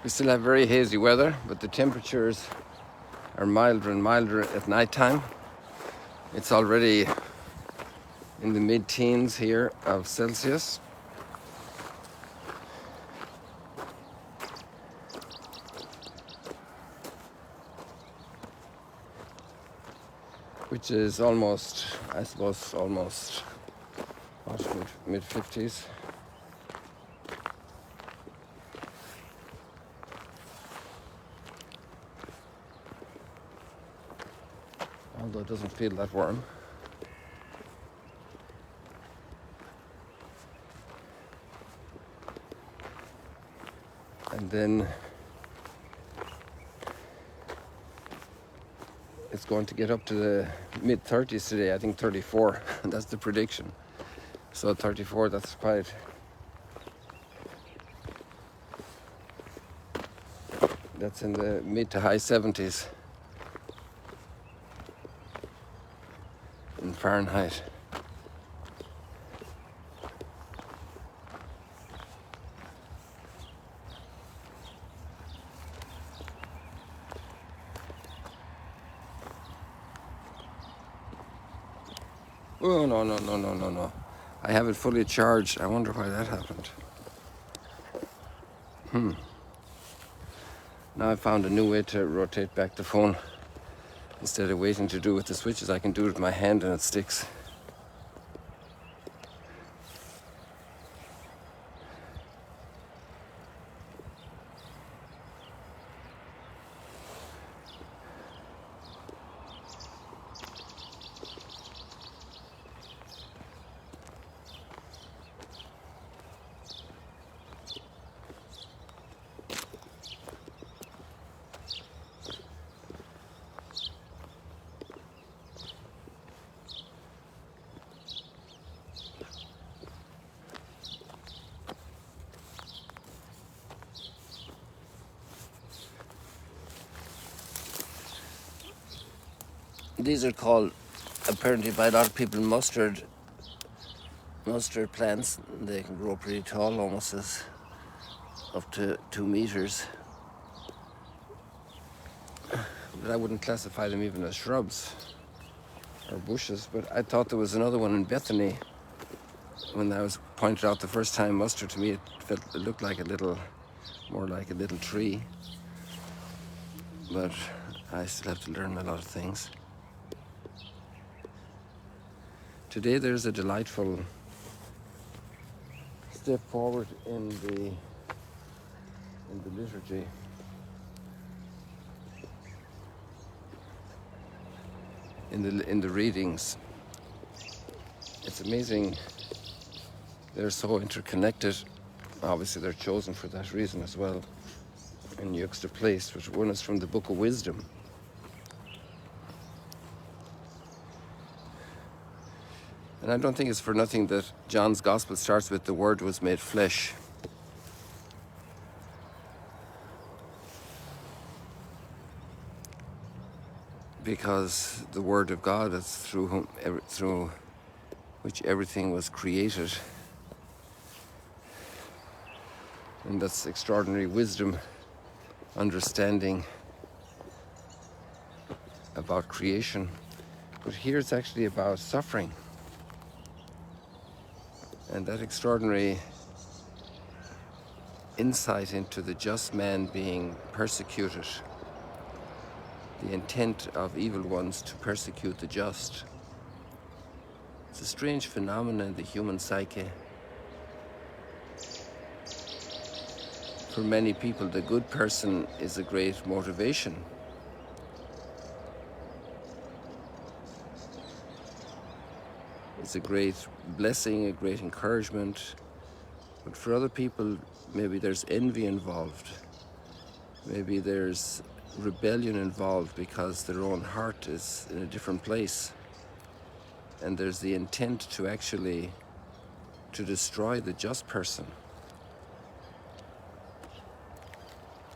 We still have very hazy weather, but the temperatures are milder and milder at night time. It's already in the mid-teens here of Celsius. Which is almost, I suppose, almost mid-50s. Although it doesn't feel that warm. And then it's going to get up to the mid-30s today, I think 34, that's the prediction. So 34, that's quite, that's in the mid to high 70s in Fahrenheit. Oh, no. I have it fully charged. I wonder why that happened. Now I found a new way to rotate back the phone. Instead of waiting to do with the switches, I can do it with my hand and it sticks. These are called, apparently by a lot of people, mustard plants. They can grow pretty tall, almost as up to 2 meters. But I wouldn't classify them even as shrubs or bushes. But I thought there was another one in Bethany. When I was pointed out the first time, mustard, to me it looked like more like a little tree. But I still have to learn a lot of things. Today there's a delightful step forward in the liturgy. In the readings. It's amazing. They're so interconnected. Obviously they're chosen for that reason as well, in juxtaposed, which one is from the Book of Wisdom. And I don't think it's for nothing that John's Gospel starts with "the Word was made flesh." Because the Word of God is through which everything was created. And that's extraordinary wisdom, understanding about creation. But here it's actually about suffering. And that extraordinary insight into the just man being persecuted, the intent of evil ones to persecute the just. It's a strange phenomenon in the human psyche. For many people, the good person is a great motivation. It's a great blessing, a great encouragement. But for other people, maybe there's envy involved. Maybe there's rebellion involved because their own heart is in a different place. And there's the intent to actually destroy the just person.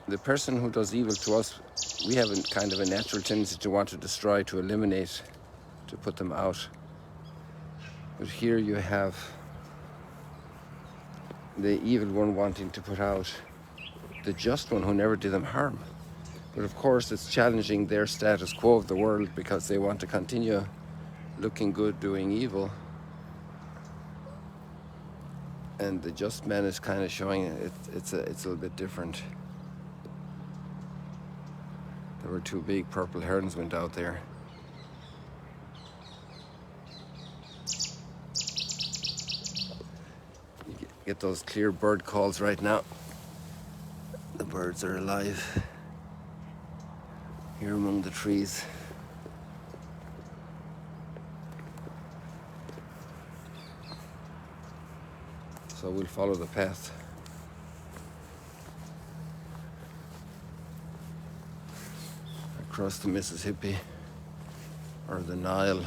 The person who does evil to us, we have a kind of a natural tendency to want to destroy, to eliminate, to put them out. But here you have the evil one wanting to put out the just one who never did them harm. But of course, it's challenging their status quo of the world because they want to continue looking good, doing evil. And the just man is kind of showing it's a little bit different. There were two big purple herons went out there. You get those clear bird calls right now. The birds are alive here among the trees. So we'll follow the path. Across the Mississippi or the Nile.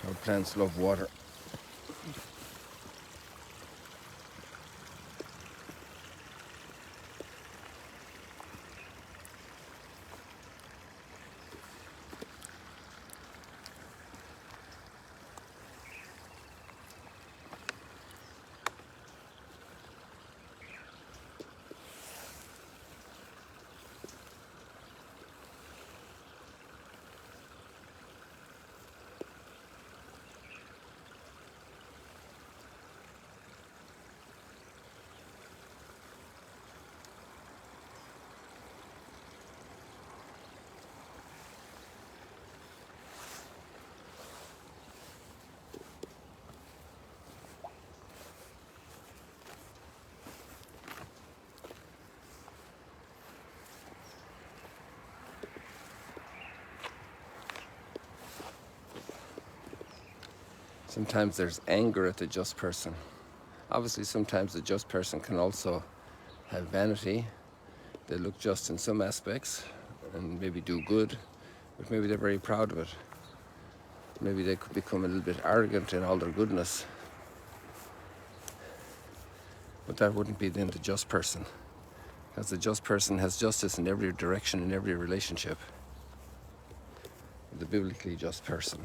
Our plants love water. Sometimes there's anger at the just person. Obviously, sometimes the just person can also have vanity. They look just in some aspects and maybe do good, but maybe they're very proud of it. Maybe they could become a little bit arrogant in all their goodness. But that wouldn't be then the just person, because the just person has justice in every direction, in every relationship. The biblically just person,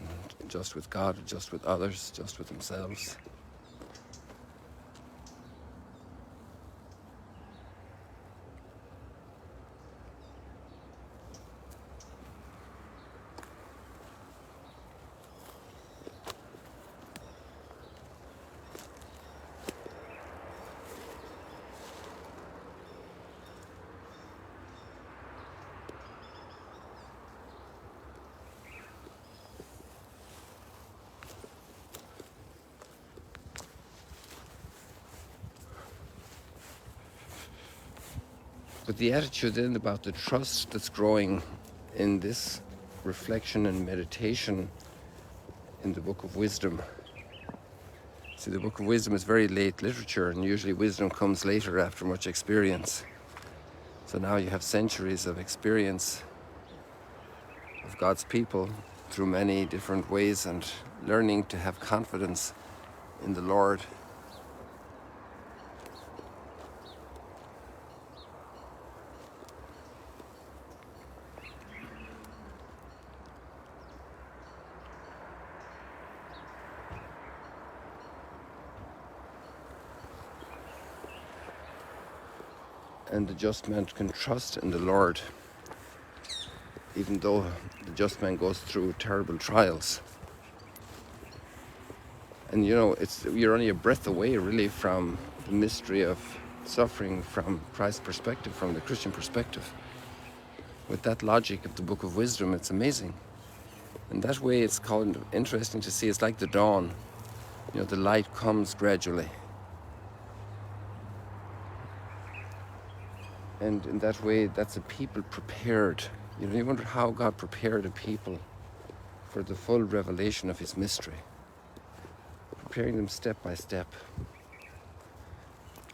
just with God, just with others, just with themselves. But the attitude then about the trust that's growing in this reflection and meditation in the Book of Wisdom. See, the Book of Wisdom is very late literature, and usually wisdom comes later after much experience. So now you have centuries of experience of God's people through many different ways and learning to have confidence in the Lord. And the just man can trust in the Lord, even though the just man goes through terrible trials. And you know, you're only a breath away really from the mystery of suffering from Christ's perspective, from the Christian perspective. With that logic of the Book of Wisdom, it's amazing. And that way it's kind of interesting to see. It's like the dawn. You know, the light comes gradually. And in that way, that's a people prepared. You know, you wonder how God prepared a people for the full revelation of His mystery. preparing them step by step.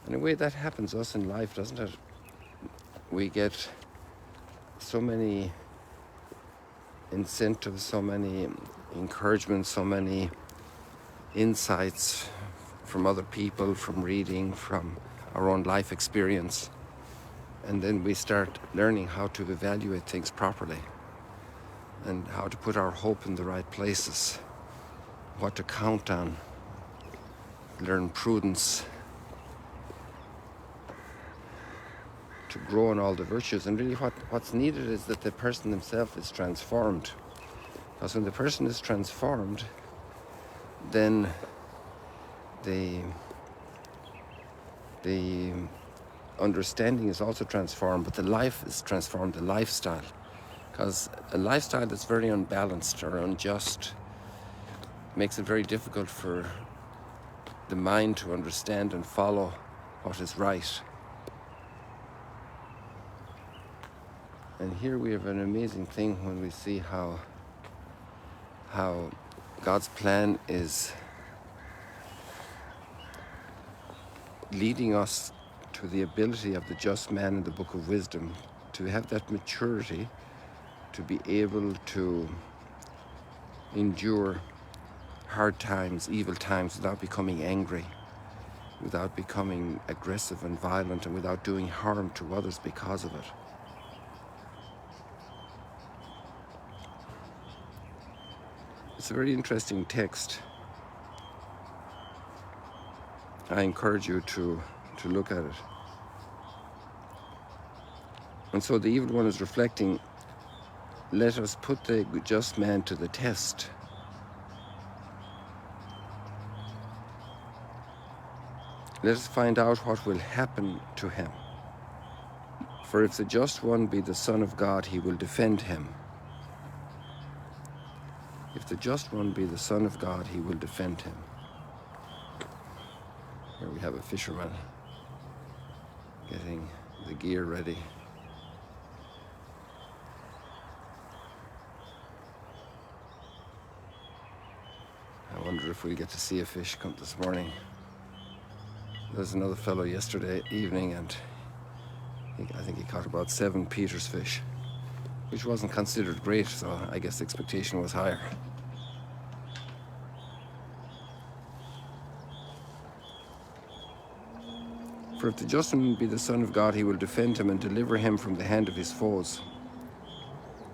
In a way, that happens to us in life, doesn't it? We get so many incentives, so many encouragements, so many insights from other people, from reading, from our own life experience. And then we start learning how to evaluate things properly and how to put our hope in the right places, what to count on, learn prudence, to grow in all the virtues. And really what's needed is that the person himself is transformed. Because when the person is transformed, then the understanding is also transformed, but the life is transformed, the lifestyle. Because a lifestyle that's very unbalanced or unjust makes it very difficult for the mind to understand and follow what is right. And here we have an amazing thing when we see how God's plan is leading us to the ability of the just man in the Book of Wisdom to have that maturity to be able to endure hard times, evil times, without becoming angry, without becoming aggressive and violent, and without doing harm to others because of it. It's a very interesting text. I encourage you to look at it. And so the evil one is reflecting, let us put the just man to the test. Let us find out what will happen to him. For if the just one be the Son of God, he will defend him. If the just one be the Son of God, he will defend him. Here we have a fisherman getting the gear ready. I wonder if we'll get to see a fish come this morning. There's another fellow yesterday evening, and I think he caught about 7 Peter's fish, which wasn't considered great, so I guess the expectation was higher. For if the just one be the Son of God, he will defend him and deliver him from the hand of his foes.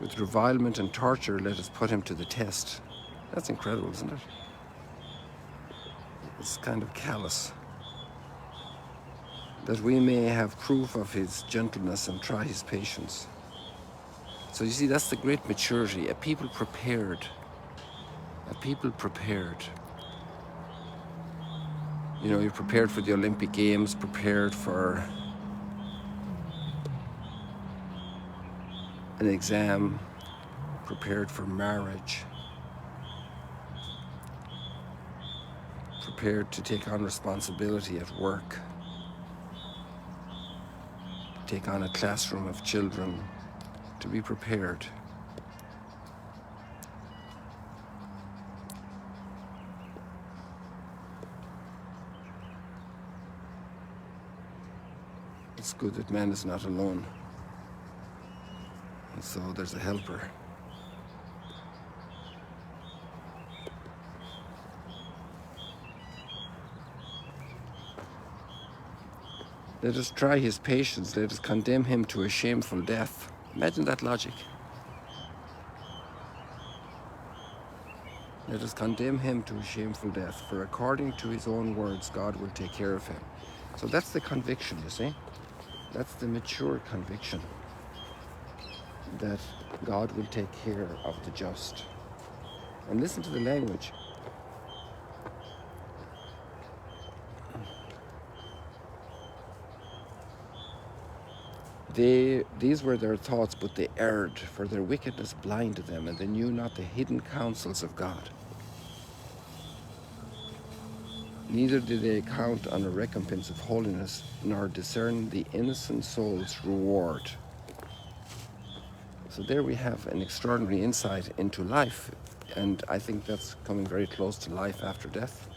With revilement and torture, let us put him to the test. That's incredible, isn't it? It's kind of callous. That we may have proof of his gentleness and try his patience. So you see, that's the great maturity, a people prepared. A people prepared. You know, you're prepared for the Olympic Games, prepared for an exam, prepared for marriage, prepared to take on responsibility at work, take on a classroom of children, to be prepared. It's good that man is not alone. And so there's a helper. Let us try his patience. Let us condemn him to a shameful death. Imagine that logic. Let us condemn him to a shameful death, for according to his own words, God will take care of him. So that's the conviction, you see? That's the mature conviction that God will take care of the just. And listen to the language. These were their thoughts, but they erred, for their wickedness blinded them, and they knew not the hidden counsels of God. Neither did they count on a recompense of holiness, nor discern the innocent soul's reward. So there we have an extraordinary insight into life, and I think that's coming very close to life after death.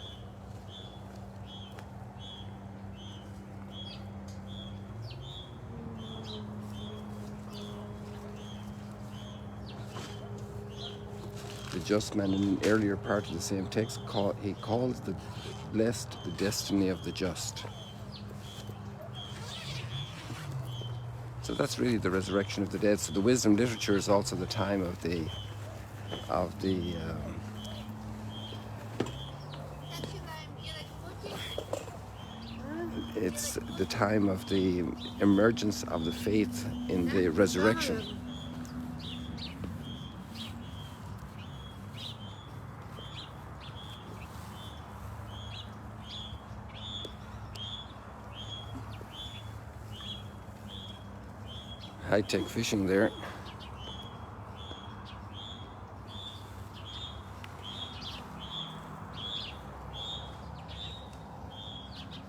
the just man in an earlier part of the same text, he calls the blessed the destiny of the just. So that's really the resurrection of the dead. So the wisdom literature is also the time of the it's the time of the emergence of the faith in the resurrection. High-tech fishing there.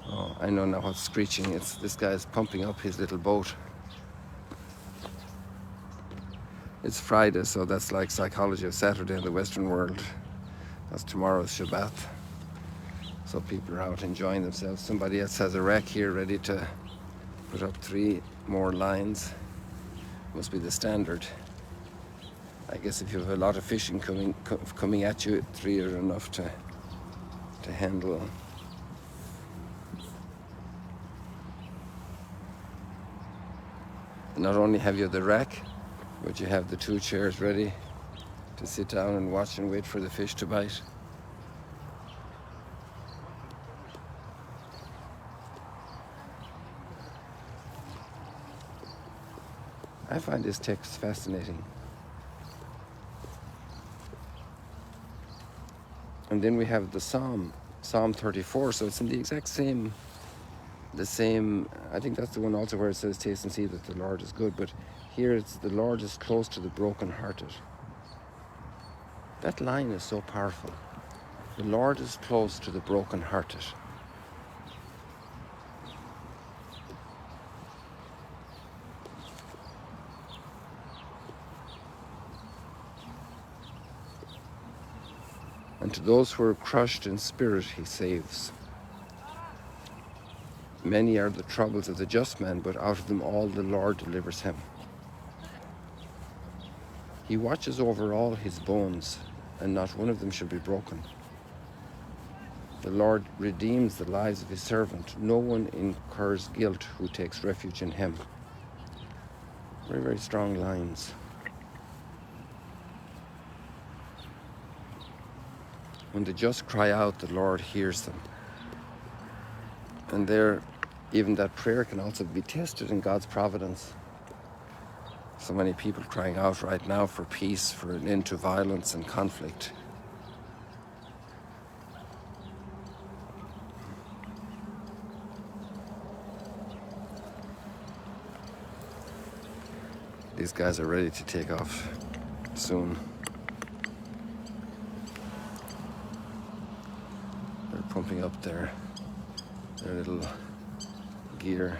Oh, I know now what's screeching. It's this guy's pumping up his little boat. It's Friday, so that's like psychology of Saturday in the Western world. That's tomorrow's Shabbat. So people are out enjoying themselves. Somebody else has a rack here ready to put up 3 more lines. Must be the standard. I guess if you have a lot of fishing coming at you, 3 are enough to handle. Not only have you the rack, but you have the 2 chairs ready to sit down and watch and wait for the fish to bite. I find this text fascinating. And then we have the Psalm 34, so it's in the exact same, I think that's the one also where it says, taste and see that the Lord is good, but here it's the Lord is close to the brokenhearted. That line is so powerful. The Lord is close to the brokenhearted. And to those who are crushed in spirit, he saves. Many are the troubles of the just man, but out of them all the Lord delivers him. He watches over all his bones, and not one of them shall be broken. The Lord redeems the lives of his servant. No one incurs guilt who takes refuge in him. Very, very strong lines. When the just cry out, the Lord hears them. And there, even that prayer can also be tested in God's providence. So many people crying out right now for peace, for an end to violence and conflict. These guys are ready to take off soon. They're pumping up their little gear.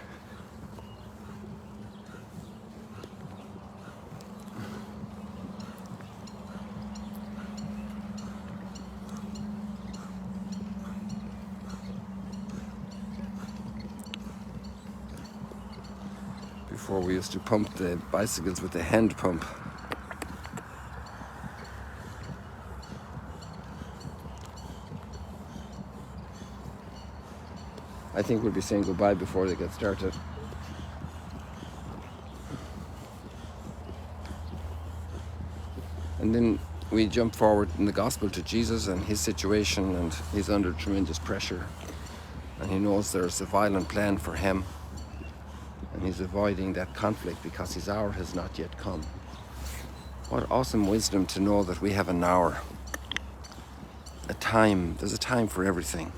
Before we used to pump the bicycles with the hand pump. I think we'll be saying goodbye before they get started. And then we jump forward in the gospel to Jesus and his situation, and he's under tremendous pressure. And he knows there's a violent plan for him. And he's avoiding that conflict because his hour has not yet come. What awesome wisdom to know that we have an hour. A time. There's a time for everything.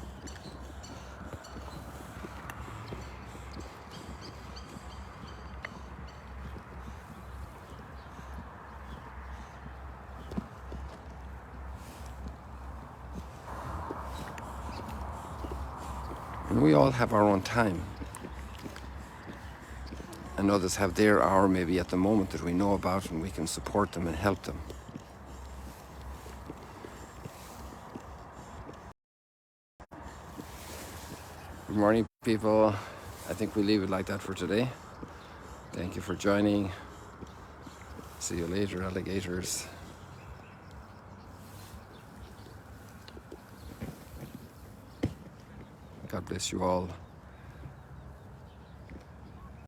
And we all have our own time. And others have their hour maybe at the moment that we know about, and we can support them and help them. Good morning, people. I think we'll leave it like that for today. Thank you for joining. See you later, alligators. God bless you all.